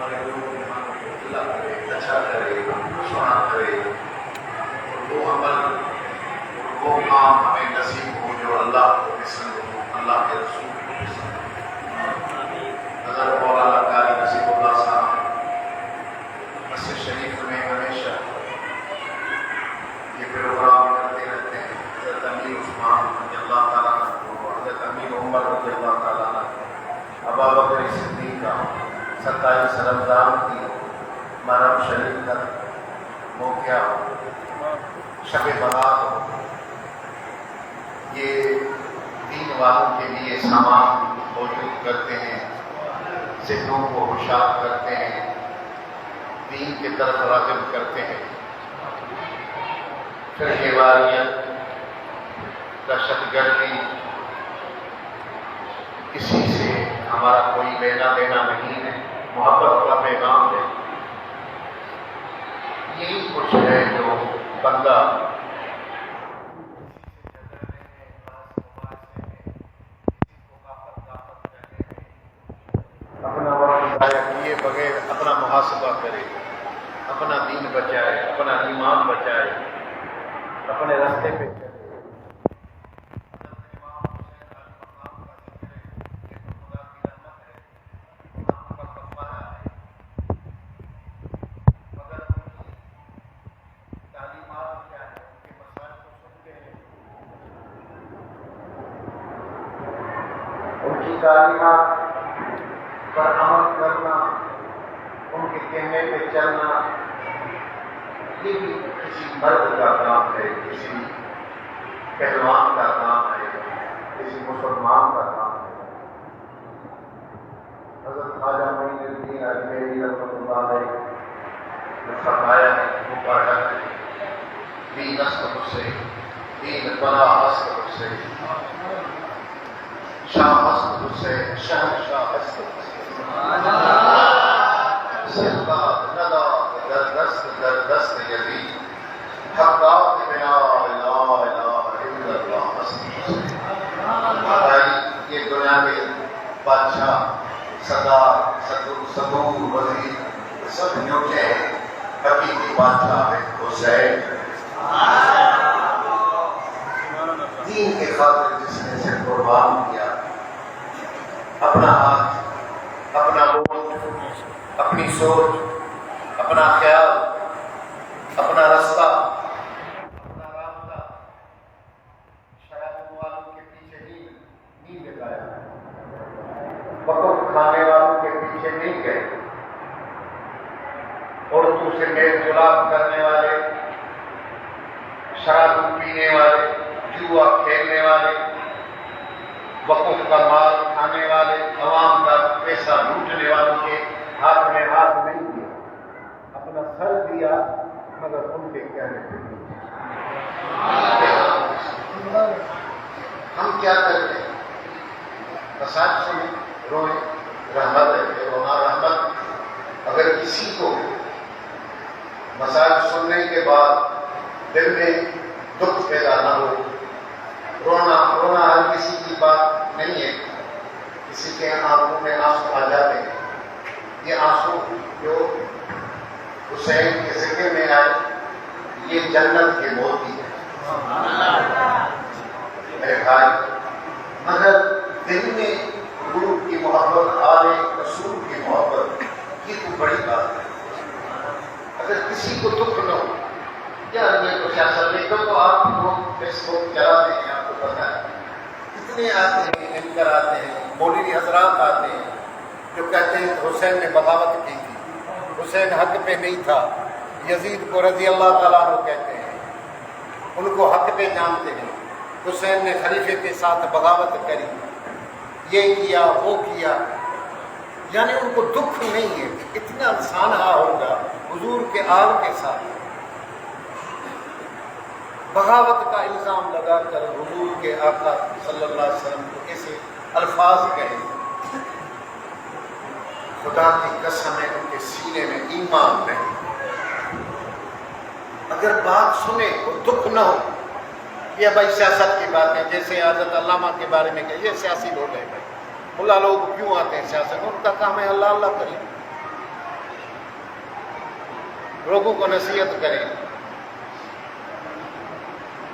ہمارے لوگوں کے ایمان کو اللہ کرے، اچھا کرے، سونا کرے، وہ عمل وہ کام ہمیں نصیب ہو جو اللہ کو پسند ہو، اللہ کے رسول کو پسند ہو۔ حضرت مولانا قاری نصیب اللہ صاحب مسجد شریف میں ہمیشہ یہ پروگرام کرتے رہتے ہیں۔ حضرت امیر عثمان رضی اللہ تعالیٰ عنہ، حضرت امیر عمر رضی اللہ تعالیٰ عنہ، ابا بکر صدیق کا 27 رمضان کی محرم شریف کا موقع ہو، شب برات ہو، یہ دین والوں کے لیے سامان موجود کرتے ہیں، ذہنوں کو ہوشیار کرتے ہیں، دین کی طرف راغب کرتے ہیں۔ پھر یہ واریت، دہشت گردی، کسی سے ہمارا کوئی لینا دینا نہیں ہے، محبت کا پیغام ہے۔ یہی کچھ ہے جو بندہ اپنا وقت ضائع کیے بغیر اپنا محاسبہ کرے، اپنا دین بچائے، اپنا ایمان بچائے، اپنے راستے پہ چلے۔ ان کی تعلیمات پر عمل کرنا، ان کے کہنے پہ چلنا، یہ بھی کسی مرد کا کام ہے، کسی پہلوان کا کام ہے، کسی مسلمان کا کام ہے۔ حضرت خواجہ معین الدین اجمیری رحمۃ اللہ علیہ نے فرمایا ہے، وہ پڑھا ہے، دین اصل سے، دین بنا اصل سے، شاہ اصل سے، شہنشاہ اصل سے، سرداد نداد در دست یزید، حقات بنا لا الہ الا اللہ اصل سے۔ بھائی یہ دنیا کے بادشاہ، سردار، صدور، وزیر سب نیوٹے ہیں، حقیقی بادشاہ ہے حسین۔ دین کے خاطر جس نے اسے قربان کیا، اپنا ہاتھ، اپنا ووٹ، اپنی سوچ، اپنا خیال، اپنا راستہ، اپنا رابطہ شراب والوں کے پیچھے نہیں لگایا، وقت کھانے والوں کے پیچھے نہیں گئے، عورتوں سے میل جلاب کرنے والے، شراب پینے والے، جوا کھیلنے والے، وقف کا مال کھانے والے، عوام کا پیسہ لوٹنے والوں کے ہاتھ میں ہاتھ نہیں دیا، اپنا سر دیا، مگر ان کے کہنے پہ نہیں۔ ہم کیا کرتے ہیں؟ مساج سنیں، روئیں، رحمت ہے، رونا رحمت۔ اگر کسی کو مساج سننے کے بعد دل میں دکھ پیدا نہ ہو، رونا ہر کسی کی بات نہیں ہے، کسی کے آنکھوں میں آنسو آ جاتے ہیں، یہ آنسو جو حسین کے ذکر میں آئے، یہ جنت کے موتی ہے میرے بھائی۔ مگر دل میں گرو کی محبت، آل رسول کی محبت، یہ تو بڑی بات ہے۔ اگر کسی کو دکھ نہ ہو، یار میں تو سیاست میں تو آپ لوگ فیس بک چلاتے ہیں، آپ کو پتا ہے کتنے آتے ہیں، اینکر آتے ہیں، مولوی حضرات آتے ہیں جو کہتے ہیں حسین نے بغاوت کی تھی، حسین حق پہ نہیں تھا، یزید کو رضی اللہ تعالیٰ عنہ کہتے ہیں، ان کو حق پہ جانتے ہیں، حسین نے خلیفے کے ساتھ بغاوت کری، یہ کیا وہ کیا، یعنی ان کو دکھ نہیں ہے کہ اتنا سانحہ ہوگا حضور کے آل کے ساتھ۔ بغاوت کا الزام لگا کر حضور کے آقا صلی اللہ علیہ وسلم کو ایسے الفاظ کہے، خدا کی قسم ہے ان کے سینے میں ایمان نہیں۔ اگر بات سنے تو دکھ نہ ہو، یہ بھائی سیاست کی بات ہے، جیسے حضرت علامہ کے بارے میں کہ یہ سیاسی لوگ ہیں، بھائی ملا لوگ کیوں آتے ہیں سیاست، ان کا کام ہے اللہ اللہ کریں، لوگوں کو نصیحت کریں.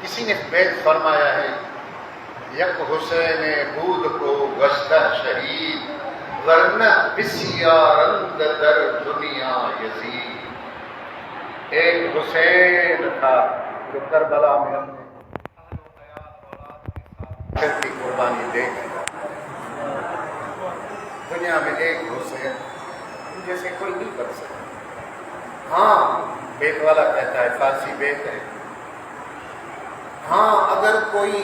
کسی نے بیت فرمایا ہے یک حسین بود کو گشتہ شہید ورنہ بسیارند در دنیا یزید. ایک حسین تھا جو کربلا میں ہم نے اہل و عیال اولاد کے ساتھ پھر کی قربانی دے گیا. دنیا میں ایک حسین جیسے کوئی نہیں کر سکتا. ہاں بیت والا کہتا ہے فارسی بیت ہے. ہاں اگر کوئی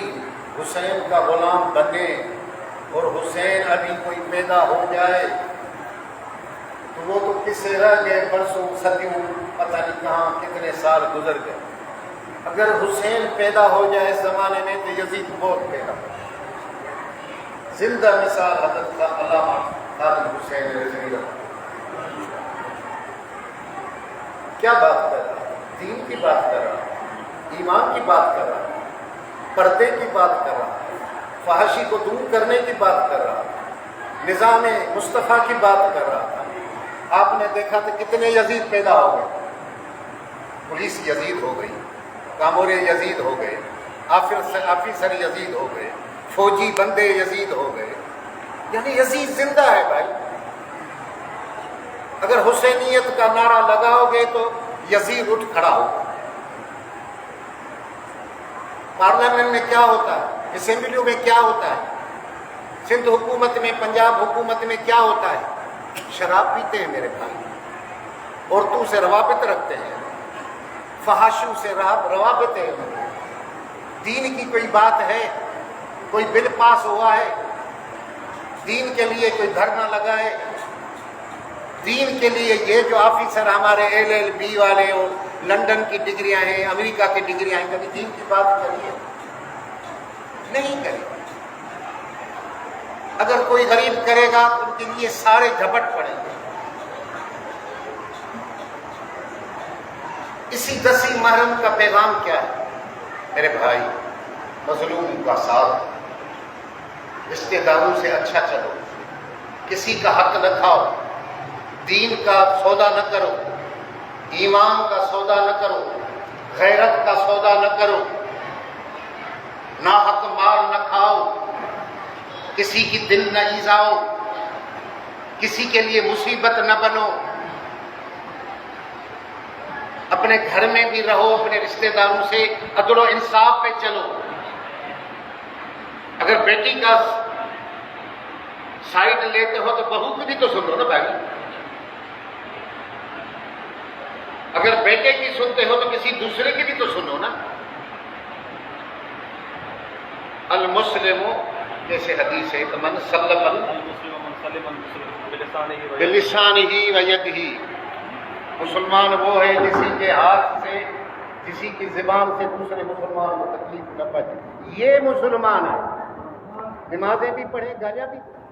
حسین کا غلام بنے اور حسین ابھی کوئی پیدا ہو جائے تو وہ تو کسے رہ گئے برسوں صدیوں پتہ نہیں کہاں کتنے سال گزر گئے. اگر حسین پیدا ہو جائے اس زمانے میں تو یزید بہت پیدا ہو. زندہ مثال حضرت علامہ خادم حسین رضوی اللہ. کیا بات کر رہا ہے؟ دین کی بات کر رہا ہے, ایمان کی بات کر رہا ہے, پردے کی بات کر رہا ہے, فحاشی کو دور کرنے کی بات کر رہا ہے, نظام مصطفیٰ کی بات کر رہا تھا. آپ نے دیکھا تو کتنے یزید پیدا ہو گئے. پولیس یزید ہو گئی, کامورے یزید ہو گئے, آفیسر یزید ہو گئے, فوجی بندے یزید ہو گئے. یعنی یزید زندہ ہے بھائی. اگر حسینیت کا نعرہ لگاؤ گے تو یزید اٹھ کھڑا ہوگا. پارلیمنٹ میں کیا ہوتا ہے, اسمبلیوں میں کیا ہوتا ہے, سندھ حکومت میں, پنجاب حکومت میں کیا ہوتا ہے؟ شراب پیتے ہیں میرے بھائی, عورتوں سے روابط رکھتے ہیں, فحاشوں سے روابط ہیں. دین کی کوئی بات ہے, کوئی بل پاس ہوا ہے, دین کے لیے کوئی دھرنا لگا ہے, دین کے لیے یہ جو آفیسر ہمارے LLB والے اور لندن کی ڈگریاں ہیں, امریکہ کی ڈگریاں ہیں, کبھی دین کی بات کریے؟ نہیں کرے. اگر کوئی غریب کرے گا تو ان کے لیے سارے جھپٹ پڑیں گے. اسی 10 محرم کا پیغام کیا ہے میرے بھائی؟ مظلوم کا ساتھ, رشتے داروں سے اچھا چلو, کسی کا حق نہ کھاؤ, دین کا سودا نہ کرو, ایمان کا سودا نہ کرو, غیرت کا سودا نہ کرو, ناحق مال نہ کھاؤ, کسی کی دل نہ ایذاؤ, کسی کے لیے مصیبت نہ بنو, اپنے گھر میں بھی رہو, اپنے رشتہ داروں سے عدل و انصاف پہ چلو. اگر بیٹی کا سائڈ لیتے ہو تو بہو کی بھی تو سنو نا بھائی. اگر بیٹے کی سنتے ہو تو کسی دوسرے کی بھی تو سنو نا. المسلم جیسے حدیث ہے کہ من سلم بلسانہ و یدہ, مسلمان وہ ہے جسی کے ہاتھ سے, کسی کی زبان سے دوسرے مسلمان کو تکلیف نہ پہنچے. یہ مسلمان ہے. نمازیں بھی پڑھے, گالیاں بھی پڑھے,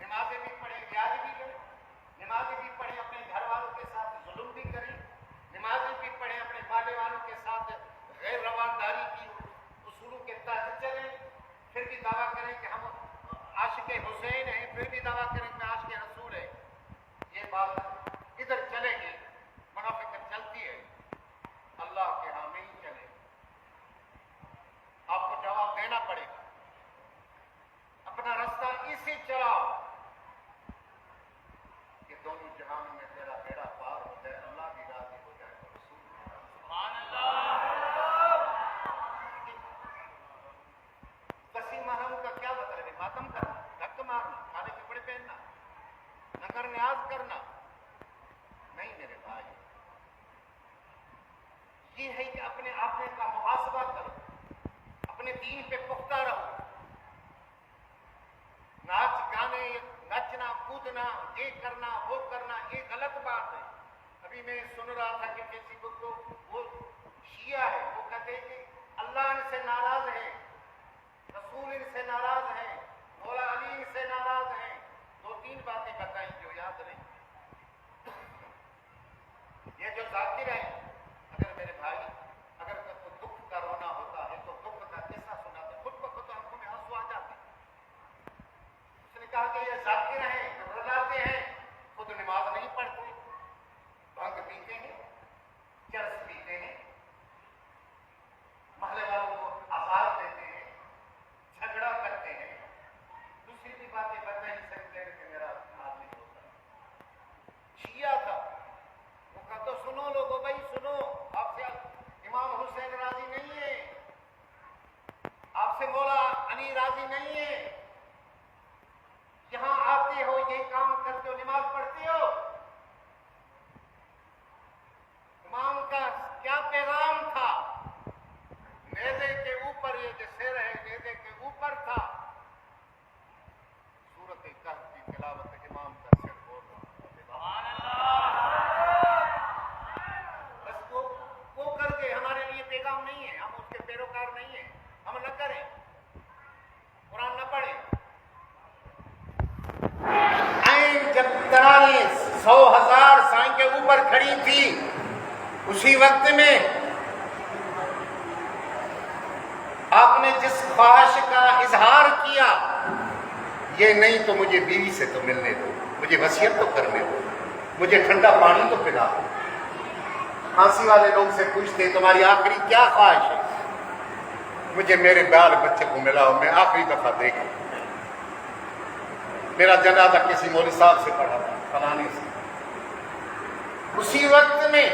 نمازیں بھی پڑھے, گالی بھی کرے, نمازیں بھی پڑھے, اپنے گھر والوں کے ساتھ ظلم بھی کرے, نمازیں بھی پڑھے, اپنے والے والوں کے ساتھ غیر روانداری کی اصولوں کے تحت چلیں, پھر بھی دعویٰ کریں کہ ہم عاشق حسین ہیں, پھر بھی دعویٰ کریں کہ عاشق رسول ہے. یہ بات ادھر چلے گی, منافقت چلتی ہے, اللہ کے ہاں نہیں چلے. آپ کو جواب دینا پڑے گا. اپنا رستہ اسی چلاؤ کہ دونوں جہانوں میں تیرا بیڑا پار ہو جائے, اللہ بھی راضی ہو جائے, سبحان اللہ. 10 محرم کا کیا مطلب ہے؟ ماتم کرنا, دھک مارنا, کالے کپڑے پہننا, نظر نیاز کرنا نہیں میرے بھائی. یہ ہے کہ اپنے آپ کا محاسبہ کرو, اپنے دین پہ پختہ رہو. ناچ گانے, نچنا کودنا, یہ کرنا وہ کرنا, یہ غلط بات ہے. ابھی میں سن رہا تھا کہ فیس بک کو وہ شیعہ ہے, وہ کہتے ہیں کہ اللہ ان سے ناراض ہے, رسول ان سے ناراض ہے, مولا علی ان سے ناراض ہیں. 2-3 باتیں بتائیں جو یاد نہیں. یہ جو ذاکر ہیں, اگر میرے بھائی اگر کوئی دکھ کا رونا ہوتا ہے تو دکھ کا قصہ سناتے, خود بخود آنکھوں میں آنسو آ جاتے. اس نے کہا کہ یہ ذاکر ہیں, رلاتے ہیں, خود نماز نہیں پڑھتے, بھنگ پیتے ہیں, ترانیں 100,000 سائیں کے اوپر کھڑی تھی. اسی وقت میں آپ نے جس خواہش کا اظہار کیا، یہ نہیں تو مجھے بیوی سے تو ملنے دو، مجھے وصیت تو کرنے دو، مجھے ٹھنڈا پانی تو پلا دو. پھانسی والے لوگ سے پوچھتے تمہاری آخری کیا خواہش ہے؟ مجھے میرے بال بچے کو ملاؤ، میں آخری دفعہ دیکھوں. میرا جنازہ کسی مولوی صاحب سے پڑھا تھا فلانے سے. اسی وقت میں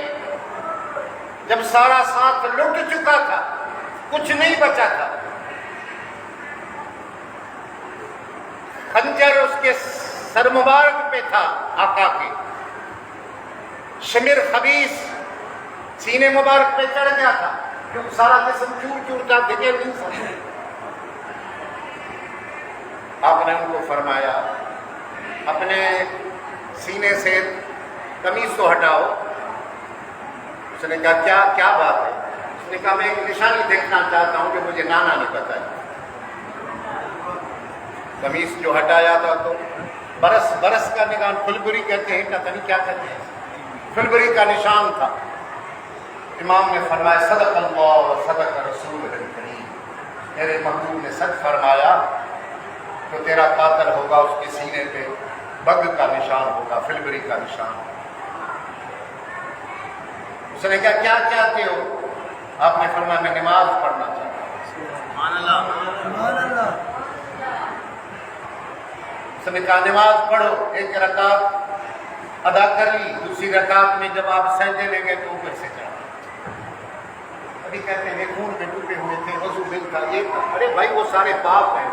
جب سارا ساتھ لٹ چکا تھا، کچھ نہیں بچا تھا، خنجر اس کے سر مبارک پہ تھا آقا کے، شمر خبیث سینے مبارک پہ چڑھ گیا تھا، کیونکہ سارا جسم چور چور تھا، دیکھے نہیں سکتے. آپ نے ان کو فرمایا اپنے سینے سے قمیص تو ہٹاؤ. اس نے کہا کیا بات ہے؟ اس نے کہا میں ایک نشانی دیکھنا چاہتا ہوں کہ مجھے نانا نہیں پتا ہے. قمیص جو ہٹایا تھا تو برس کا نشان، پھلبری کہتے ہیں، پتہ نہیں کیا کہتے ہیں، پھلبری کا نشان تھا. امام نے فرمایا صدق اللہ و صدق رسول کریم، میرے محبوب نے سچ فرمایا. تو تیرا قاتل ہوگا اس کے سینے پہ بگ کا نشان ہوگا، فلبری کا نشان. اس نے کہا کیا چاہتے ہو؟ آپ نے فرمایا میں نماز پڑھنا چاہتا ہوں. اس نے کہا نماز پڑھو. ایک رکعت ادا کر لی، دوسری رکعت میں جب آپ سجدے میں گئے تو اوپر سے چڑھا. ابھی کہتے ہیں خون میں ڈوبے ہوئے تھے، وضو ملتا یہ تھا. ارے بھائی وہ سارے پاپ ہیں،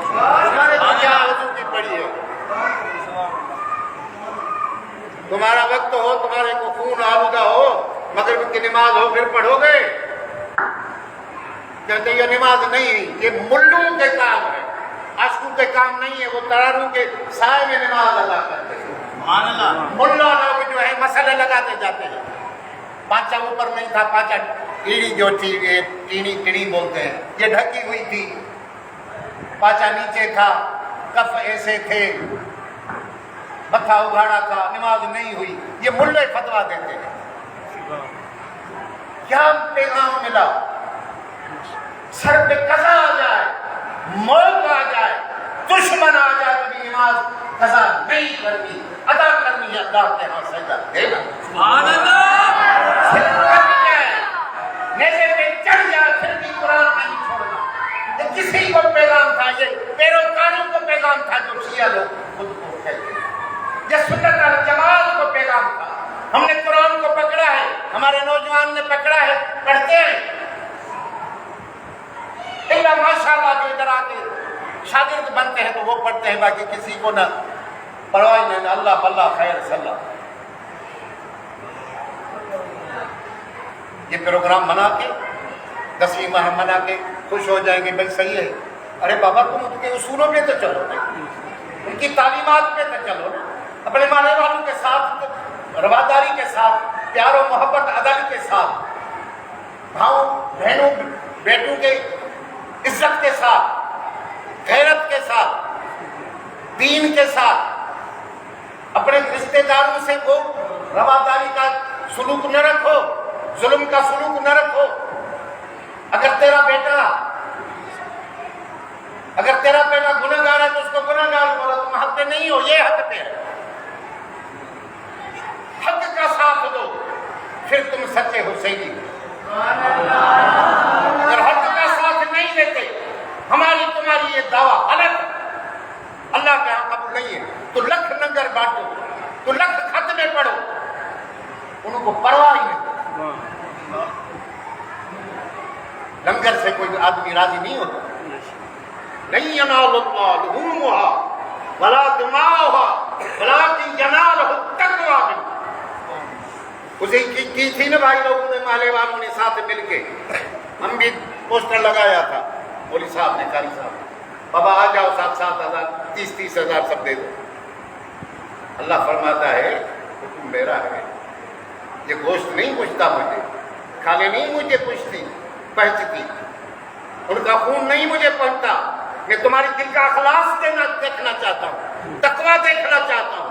تمہارے کیا وضو کی پڑی ہے؟ تمہارا وقت ہو، تمہارے کو خون آلودہ ہو، مغرب کی نماز ہو، پھر پڑھو گے؟ کہتے یہ نماز نہیں، یہ ملوں کے کام ہے، عاشقوں کے کام نہیں ہے. وہ ترارو کے سائے میں نماز ادا کرتے ہیں. ملا لوگ جو ہے مسئلے لگاتے جاتے ہیں. پانچا اوپر نہیں تھا، پانچا ایڑی جو تھی، یہ ٹیڑی بولتے ہیں، یہ ڈھکی ہوئی تھی. پانچا نیچے تھا، کف ایسے تھے، متھا اگاڑا تھا، نماز نہیں ہوئی. یہ ملے فتوا دیتے ہیں. کیا پیغام ملا؟ سر پہ قضا آ جائے، موت آ جائے، دشمن آ جائے تو بھی نماز قضا نہیں کرنی، ادا کرنی ہے. اللہ کے ہاں سجدہ دینا. سبحان اللہ. نیزے پہ چڑھ جائے پھر بھی قرآن نہیں چھوڑنا. یہ کسی کو پیغام تھا، یہ پیروکاروں کو پیغام تھا جو شیعہ لوگ خود کو کہتے ہیں. یہ سنت الجماعت کو پیغام تھا. ہم نے قرآن کو پکڑا ہے، ہمارے نوجوان نے پکڑا ہے، پڑھتے ہیں. اللہ ماشاءاللہ جو ادھر آتے شاگرد بنتے ہیں تو وہ پڑھتے ہیں، باقی کسی کو نہ پرواہ نہیں. اللہ باللہ خیر صلی. یہ پروگرام منا کے 10ویں ماہ منا کے خوش ہو جائیں گے، بھائی صحیح ہے. ارے بابا تم ان کے اصولوں پہ تو چلو نا، ان کی تعلیمات پہ تو چلو نا. اپنے ماننے والوں کے ساتھ رواداری کے ساتھ، پیار و محبت عدل کے ساتھ، بھاؤں بہنوں بیٹوں کے عزت کے ساتھ، غیرت کے ساتھ، دین کے ساتھ، اپنے رشتے داروں سے کو رواداری کا سلوک نہ رکھو، ظلم کا سلوک نہ رکھو. اگر تیرا بیٹا گنہگار ہے تو اس کو گنہگار بولو، تم حق پہ نہیں ہو، یہ حق پہ ہے. حق کا ساتھ دو، پھر تم سچے حسینی ہو. اگر حق کا ساتھ نہیں دیتے، ہماری تمہاری یہ دعویٰ غلط ہے، اللہ کے ہاں قبول نہیں ہے. تو لکھ لنگر بانٹو، تو لکھ ختمے پڑھو، ان کو پرواہ ہی نہیں. لنگر سے کوئی آدمی راضی نہیں ہوتا. نہیں ینال اللہ لحومها ولا دماؤها ولكن ينالہ التقوی منکم. اسے کی تھی نا بھائی لوگوں نے، محلے والوں نے ساتھ مل کے. ہم بھی پوسٹر لگایا تھا، مولوی صاحب نے، قاری صاحب، بابا آ جاؤ 7,000 30,000 سب دے دو. اللہ فرماتا ہے حکم میرا ہے. یہ گوشت نہیں پوچھتا مجھے، کھانے نہیں مجھے پہنچتی، ان کا خون نہیں مجھے پہنچتا. میں تمہاری دل کا اخلاص دیکھنا چاہتا ہوں، تقویٰ دیکھنا چاہتا ہوں.